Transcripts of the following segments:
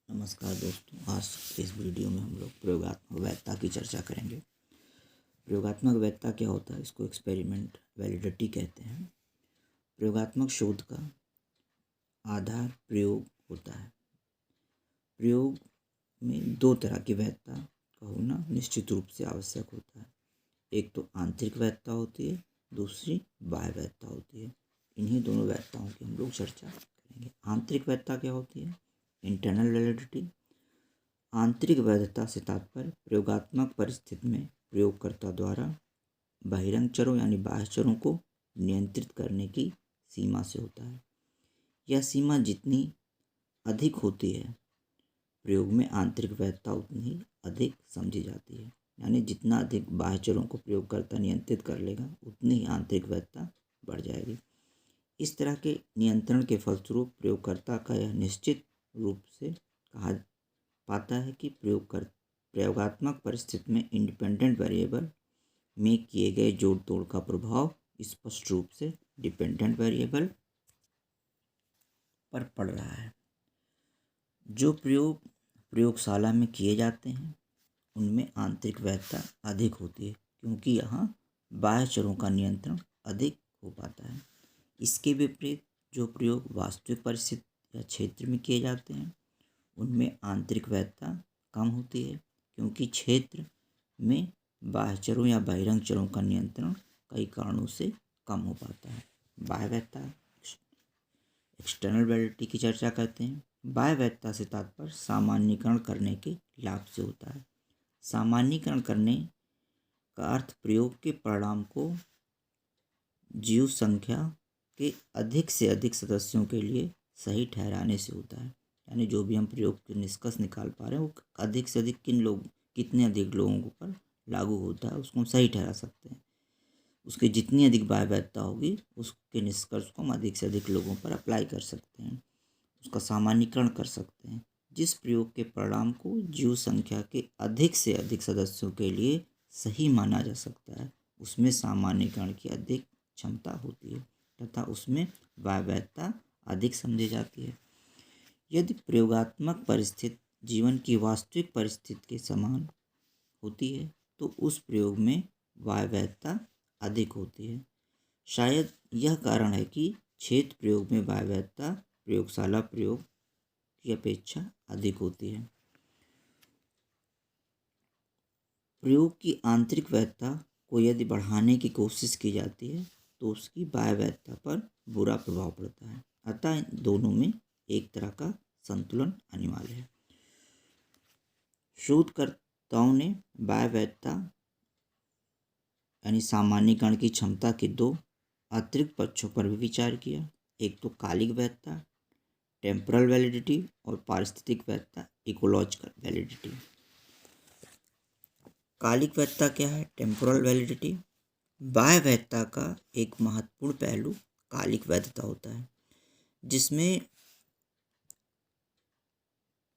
नमस्कार दोस्तों, आज के इस वीडियो में हम लोग प्रयोगात्मक वैधता की चर्चा करेंगे। प्रयोगात्मक वैधता क्या होता है? इसको एक्सपेरिमेंट वैलिडिटी कहते हैं। प्रयोगात्मक शोध का आधार प्रयोग होता है। प्रयोग में दो तरह की वैधता का होना निश्चित रूप से आवश्यक होता है। एक तो आंतरिक वैधता होती है, दूसरी बाह्य वैधता होती है। इन्हीं दोनों वैधताओं की हम लोग चर्चा करेंगे। आंतरिक वैधता क्या होती है? Internal validity. आंतरिक वैधता से तात्पर्य प्रयोगात्मक परिस्थिति में प्रयोगकर्ता द्वारा बहिरंग चरों यानी बाह्य चरों को नियंत्रित करने की सीमा से होता है। यह सीमा जितनी अधिक होती है, प्रयोग में आंतरिक वैधता उतनी ही अधिक समझी जाती है। यानी जितना अधिक बाह्य चरों को प्रयोगकर्ता नियंत्रित कर लेगा, उतनी ही आंतरिक वैधता बढ़ जाएगी। इस तरह के नियंत्रण के फलस्वरूप प्रयोगकर्ता का यह निश्चित रूप से कहा पाता है कि प्रयोगात्मक परिस्थिति में इंडिपेंडेंट वेरिएबल में किए गए जोड़ तोड़ का प्रभाव स्पष्ट रूप से डिपेंडेंट वेरिएबल पर पड़ रहा है। जो प्रयोग प्रयोगशाला में किए जाते हैं उनमें आंतरिक वैधता अधिक होती है, क्योंकि यहाँ बाह्य चरों का नियंत्रण अधिक हो पाता है। इसके विपरीत जो प्रयोग वास्तविक परिस्थिति या क्षेत्र में किए जाते हैं उनमें आंतरिक वैधता कम होती है, क्योंकि क्षेत्र में बाह्य चरों या बहिरंग चरों का नियंत्रण कई कारणों से कम हो पाता है। बाह्य वैधता, एक्सटर्नल वैलिडिटी की चर्चा करते हैं। बाह्य वैधता से तात्पर्य सामान्यीकरण करने के लाभ से होता है। सामान्यीकरण करने का अर्थ प्रयोग के परिणाम को जीव संख्या के अधिक से अधिक सदस्यों के लिए सही ठहराने से होता है। यानी जो भी हम प्रयोग के निष्कर्ष निकाल पा रहे हैं वो अधिक से अधिक कितने अधिक लोगों पर लागू होता है, उसको हम सही ठहरा सकते हैं। उसकी जितनी अधिक बाह्य वैधता होगी, उसके निष्कर्ष को हम अधिक से अधिक लोगों पर अप्लाई कर सकते हैं, उसका सामान्यीकरण कर सकते हैं। जिस प्रयोग के परिणाम को जीव संख्या के अधिक से अधिक सदस्यों के लिए सही माना जा सकता है, उसमें सामान्यीकरण की अधिक क्षमता होती है तथा उसमें बाह्य वैधता अधिक समझी जाती है। यदि प्रयोगात्मक परिस्थिति जीवन की वास्तविक परिस्थिति के समान होती है तो उस प्रयोग में बाह्य वैधता अधिक होती है। शायद यह कारण है कि क्षेत्र प्रयोग में बाह्य वैधता प्रयोगशाला प्रयोग की अपेक्षा अधिक होती है। प्रयोग की आंतरिक वैधता को यदि बढ़ाने की कोशिश की जाती है तो उसकी बाह्य वैधता पर बुरा प्रभाव पड़ता है। अतः इन दोनों में एक तरह का संतुलन अनिवार्य है। शोधकर्ताओं ने बाह्य वैधता यानी सामान्यीकरण की क्षमता के दो अतिरिक्त पक्षों पर भी विचार किया। एक तो कालिक वैधता टेम्पोरल वैलिडिटी और पारिस्थितिक वैधता इकोलॉजिकल वैलिडिटी। कालिक वैधता क्या है? Temporal validity. बाह्य वैधता का एक महत्वपूर्ण पहलू कालिक वैधता होता है,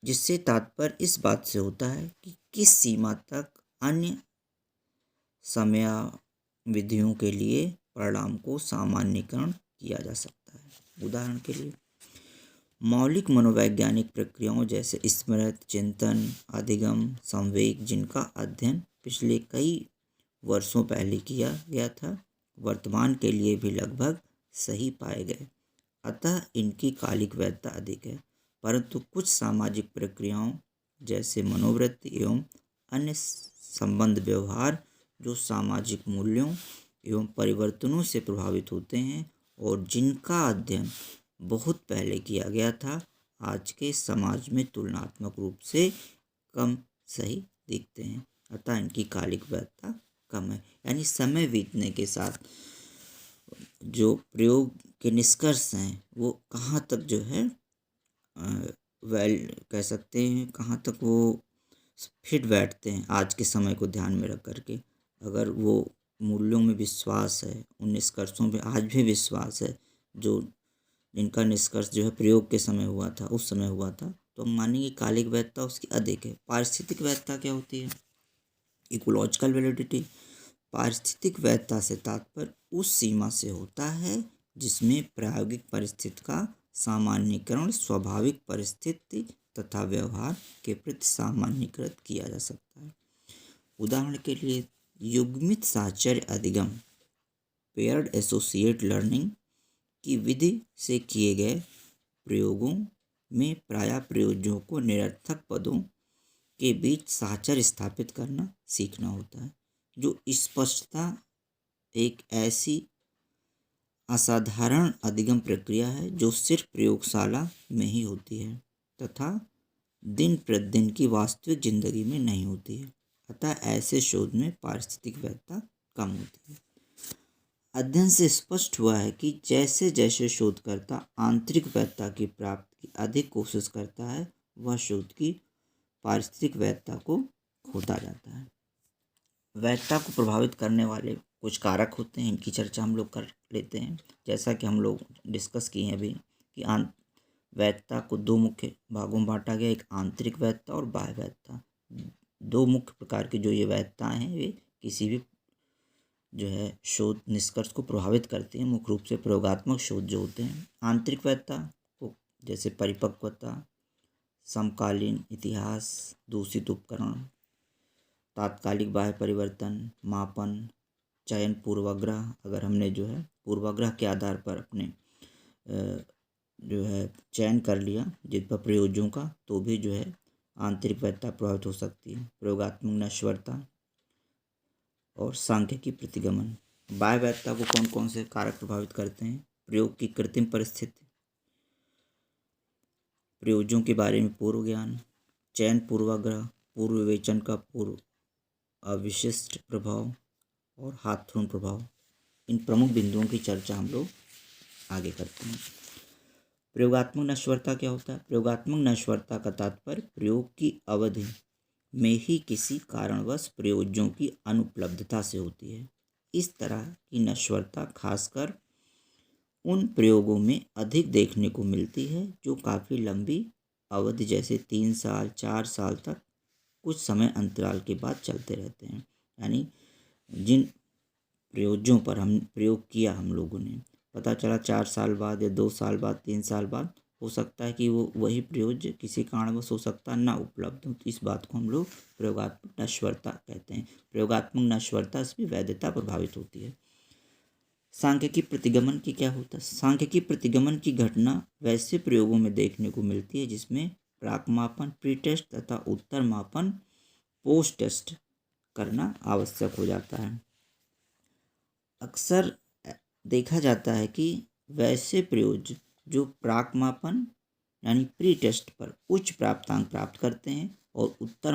जिससे तात्पर्य इस बात से होता है कि किस सीमा तक अन्य समयावधियों के लिए परिणाम को सामान्यीकरण किया जा सकता है। उदाहरण के लिए मौलिक मनोवैज्ञानिक प्रक्रियाओं जैसे स्मृति, चिंतन, अधिगम, संवेग, जिनका अध्ययन पिछले कई वर्षों पहले किया गया था, वर्तमान के लिए भी लगभग सही पाए गए। अतः इनकी कालिक वैधता अधिक है। परंतु कुछ सामाजिक प्रक्रियाओं जैसे मनोवृत्ति एवं अन्य संबंध व्यवहार जो सामाजिक मूल्यों एवं परिवर्तनों से प्रभावित होते हैं और जिनका अध्ययन बहुत पहले किया गया था, आज के समाज में तुलनात्मक रूप से कम सही दिखते हैं। अतः इनकी कालिक वैधता कम है। यानी समय बीतने के साथ जो प्रयोग के निष्कर्ष हैं वो कहाँ तक जो है कह सकते हैं कहाँ तक वो फिट बैठते हैं आज के समय को ध्यान में रख करके। अगर वो मूल्यों में विश्वास है, उन निष्कर्षों में आज भी विश्वास है जो जिनका निष्कर्ष जो है प्रयोग के समय हुआ था, उस समय हुआ था, तो हम मानेंगे कालिक वैधता उसकी अधिक है। पारिस्थितिक वैधता क्या होती है? Ecological validity. पारिस्थितिक वैधता से तात्पर्य उस सीमा से होता है जिसमें प्रायोगिक परिस्थिति का सामान्यीकरण स्वाभाविक परिस्थिति तथा व्यवहार के प्रति सामान्यीकृत किया जा सकता है। उदाहरण के लिए युग्मित साहचर्य अधिगम पेयर्ड एसोसिएट लर्निंग की विधि से किए गए प्रयोगों में प्रायः प्रयोजकों को निरर्थक पदों के बीच साहचर्य स्थापित करना सीखना होता है, जो स्पष्टता एक ऐसी असाधारण अधिगम प्रक्रिया है जो सिर्फ प्रयोगशाला में ही होती है तथा दिन प्रतिदिन की वास्तविक जिंदगी में नहीं होती है। अतः ऐसे शोध में पारिस्थितिक वैधता कम होती है। अध्ययन से स्पष्ट हुआ है कि जैसे जैसे शोधकर्ता आंतरिक वैधता की प्राप्ति की अधिक कोशिश करता है, वह शोध की पारिस्थितिक वैधता को खोता जाता है। वैधता को प्रभावित करने वाले कुछ कारक होते हैं, इनकी चर्चा हम लोग कर लेते हैं। जैसा कि हम लोग डिस्कस किए हैं अभी कि वैधता को दो मुख्य भागों में बांटा गया, एक आंतरिक वैधता और बाह्य वैधता। दो मुख्य प्रकार की जो ये वैधताएं हैं वे किसी भी जो है शोध निष्कर्ष को प्रभावित करती हैं। मुख्य रूप से प्रयोगात्मक शोध जो होते हैं, आंतरिक वैधता को जैसे परिपक्वता, समकालीन इतिहास, दूषित उपकरण, तात्कालिक बाह्य परिवर्तन, मापन, चयन पूर्वाग्रह। अगर हमने जो है पूर्वाग्रह के आधार पर अपने जो है चयन कर लिया जिन पर प्रयोजों का, तो भी जो है आंतरिक वैधता प्रभावित हो सकती है। प्रयोगात्मक नश्वरता और सांख्यिकी प्रतिगमन। बाह्य वैधता को कौन कौन से कारक प्रभावित करते हैं? प्रयोग की कृत्रिम परिस्थिति, प्रयोजों के बारे में पूर्व ज्ञान, चयन पूर्वाग्रह, पूर्व विवेचन का पूर्व अविशिष्ट प्रभाव और हाथपूर्ण प्रभाव। इन प्रमुख बिंदुओं की चर्चा हम लोग आगे करते हैं। प्रयोगात्मक नश्वरता क्या होता है? प्रयोगात्मक नश्वरता का तात्पर्य प्रयोग की अवधि में ही किसी कारणवश प्रयोजों की अनुपलब्धता से होती है। इस तरह की नश्वरता खासकर उन प्रयोगों में अधिक देखने को मिलती है जो काफ़ी लंबी अवधि जैसे 3 साल 4 साल तक कुछ समय अंतराल के बाद चलते रहते हैं। यानी जिन प्रयोजों पर हम प्रयोग किया हम लोगों ने, पता चला 4 साल बाद या 2 साल बाद 3 साल बाद हो सकता है कि वो वही प्रयोज्य किसी कारणवश हो सकता ना उपलब्ध हो, तो इस बात को हम लोग प्रयोगात्मक नश्वरता कहते हैं। प्रयोगात्मक नश्वरता से भी वैधता प्रभावित होती है। सांख्यिकी प्रतिगमन की क्या होता है? सांख्यिकी प्रतिगमन की घटना वैसे प्रयोगों में देखने को मिलती है जिसमें प्राक मापन प्री टेस्ट तथा उत्तर मापन पोस्ट टेस्ट करना आवश्यक हो जाता है। अक्सर देखा जाता है कि वैसे प्रयोग जो प्राक मापन यानी प्री टेस्ट पर उच्च प्राप्तांक प्राप्त करते हैं और उत्तर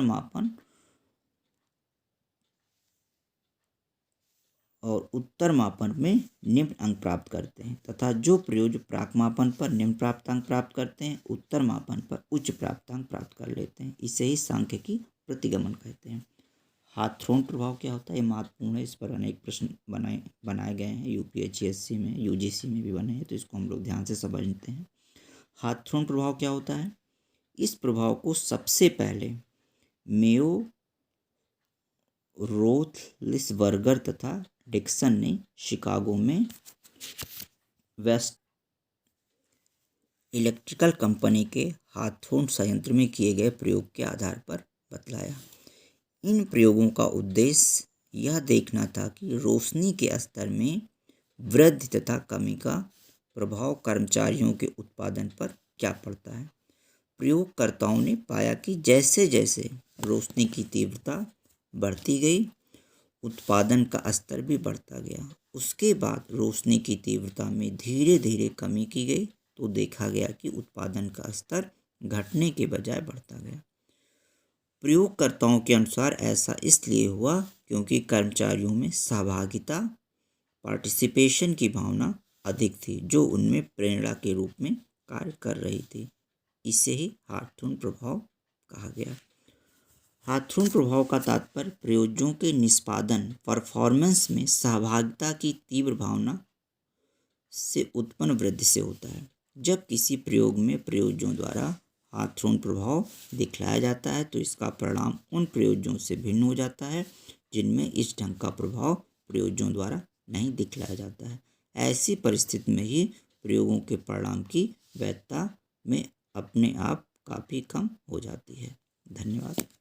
मापन में निम्न अंक प्राप्त करते हैं, तथा जो प्रयोग प्राक मापन पर निम्न प्राप्तांक प्राप्त करते हैं, उत्तर मापन पर उच्च प्राप्तांक प्राप्त कर लेते हैं। इसे ही सांख्यिकी प्रतिगमन कहते हैं। हाथ्रोन प्रभाव क्या होता है? ये महत्वपूर्ण है, इस पर अनेक प्रश्न बनाए गए हैं। यूपीएससी में, यूजीसी में भी बने हैं, तो इसको हम लोग ध्यान से समझते हैं। हाथ्रोन प्रभाव क्या होता है? इस प्रभाव को सबसे पहले मेयो, रोथलिसबर्गर तथा डिक्सन ने शिकागो में वेस्ट इलेक्ट्रिकल कंपनी के हाथ्रोन संयंत्र में किए गए प्रयोग के आधार पर बतलाया। इन प्रयोगों का उद्देश्य यह देखना था कि रोशनी के स्तर में वृद्धि तथा कमी का प्रभाव कर्मचारियों के उत्पादन पर क्या पड़ता है। प्रयोगकर्ताओं ने पाया कि जैसे जैसे रोशनी की तीव्रता बढ़ती गई, उत्पादन का स्तर भी बढ़ता गया। उसके बाद रोशनी की तीव्रता में धीरे धीरे कमी की गई तो देखा गया कि उत्पादन का स्तर घटने के बजाय बढ़ता गया। प्रयोगकर्ताओं के अनुसार ऐसा इसलिए हुआ क्योंकि कर्मचारियों में सहभागिता पार्टिसिपेशन की भावना अधिक थी, जो उनमें प्रेरणा के रूप में कार्य कर रही थी। इसे ही हाथ्रोन प्रभाव कहा गया। हाथ्रोन प्रभाव का तात्पर्य प्रयोजों के निष्पादन परफॉर्मेंस में सहभागिता की तीव्र भावना से उत्पन्न वृद्धि से होता है। जब किसी प्रयोग में प्रयोजों द्वारा हाथ्रोन प्रभाव दिखलाया जाता है तो इसका परिणाम उन प्रयोजों से भिन्न हो जाता है जिनमें इस ढंग का प्रभाव प्रयोजों द्वारा नहीं दिखलाया जाता है। ऐसी परिस्थिति में ही प्रयोगों के परिणाम की वैधता में अपने आप काफ़ी कम हो जाती है। धन्यवाद।